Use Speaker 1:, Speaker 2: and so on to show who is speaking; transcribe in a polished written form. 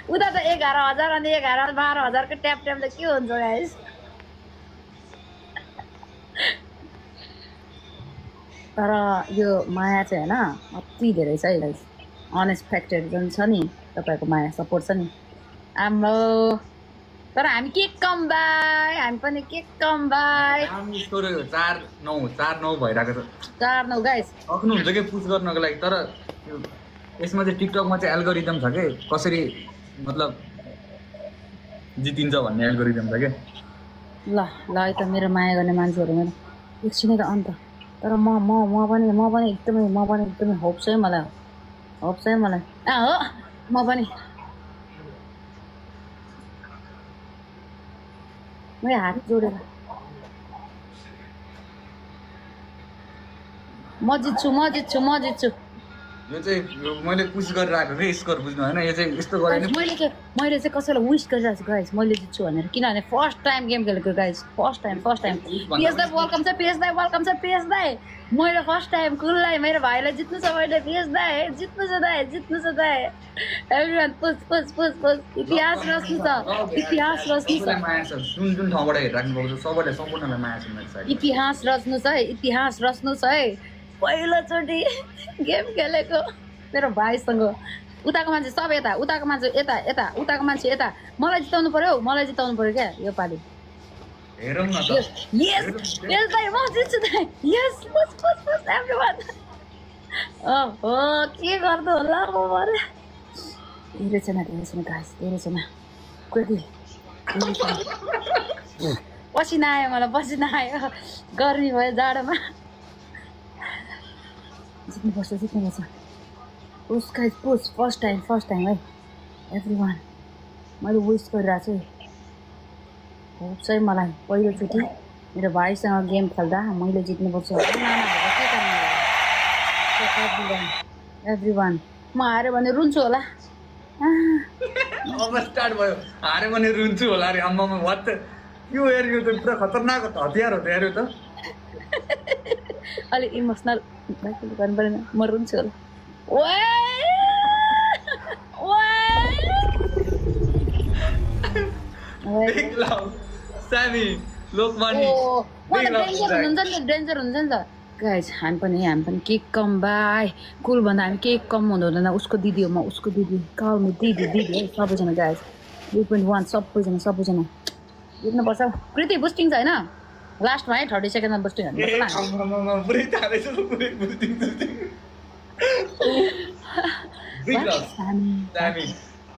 Speaker 1: उता त 11,000 अनि 11,000 12,000 को ट्याप ट्याप त के हुन्छ गाइस तर यो माया चाहिँ हैन अति धेरै छ है गाइस अनएक्सपेक्टेड जुन छ नि तपाईको माया सपोर्ट छ नि आम्बो तर हामी के कम बाई हामी पनि के कम बाई
Speaker 2: हामी स्कोर 4-9 भइराको छ
Speaker 1: 4-9 गाइस
Speaker 2: सक्नुहुन्छ के पुश गर्नको लागि तर यसमा चाहिँ टिकटकमा चाहिँ एल्गोरिदम छ के कसरी मतलब जितिन्छ भन्ने एल्गोरिदम छ के
Speaker 1: ल ल है त मेरो माया गर्ने मान्छेहरु मेरो एकछिनै त अन्त तर म पनि एकदमै होप छ मलाई हो म पनि मैले हात जोडेर म जित्छु
Speaker 2: यो चाहिँ मैले पुश गरिरहेको के स्कोर बुझ्नु हैन यो चाहिँ यस्तो गरे नि
Speaker 1: मैले चाहिँ कसैलाई विश गरिरहेको छु गाइस मैले जित्छु भनेर किनभने फर्स्ट टाइम गेम खेलेको गाइस फर्स्ट टाइम पिएस दाइ वेलकम छ पिएस दाइ मैले फर्स्ट टाइम कुललाई मेरो भाइलाई जित्नु छ मैले पिएस दाइ जित्नु छ दाइ एभ्रीवन पुश इतिहास रच्नु छ
Speaker 2: माया छ जुन ठाउँबाट हेरिराख्नु भएको छ सबैले सम्पूर्णलाई माया छ मेरो साइड
Speaker 1: इतिहास रच्नु छ है पहिलोचोटि गेम खेलेको मेरो भाइसँग उताको मान्छे सब यता उताको मान्छे यता मलाई जिताउनु पर्यो क्या यो पालि
Speaker 2: हेरौँ न त
Speaker 1: यस दाइ म जित्छु दाइ यस पुस एभ्रीवन ओहो के गर्नु होला म मरे धेरै छैन गाइस कति पसिना आयो गर्मी भयो जाडोमा जित्नुपर्छ पुस गाइस पुस फर्स्ट टाइम है एभ्रीवन मैले विश गरिरहेको छु होप छ मलाई पहिलोचोटि मेरो भाइसँग गेम खेल्दा मैले जित्नुपर्छ एभ्रीवन म हारे भने रुन्छु होला
Speaker 2: अब स्टार्ट भयो हारे भने रुन्छु होला रे अम्मामा वाट यो हेर यो त पुरा खतरनाक हतियार हो त यार यो त
Speaker 1: अलि इमोसनल गर्नु परेन म रुन्छु होला
Speaker 2: सामी लोकमानी
Speaker 1: डेन्जर हुन्छ नि त गाइस हामी पनि के कम बाई कुल भन्दा हामी के कम हुँदैन उसको दिदी हो म उसको दिदी कल म दिदी है सबैजना गाइस 3.1 सबैजना जित्नुपर्छ कृति बुस्टिङ छ हैन लास्टमा है 30 सेकेन्डमा बुस्टिङ
Speaker 2: हान्नु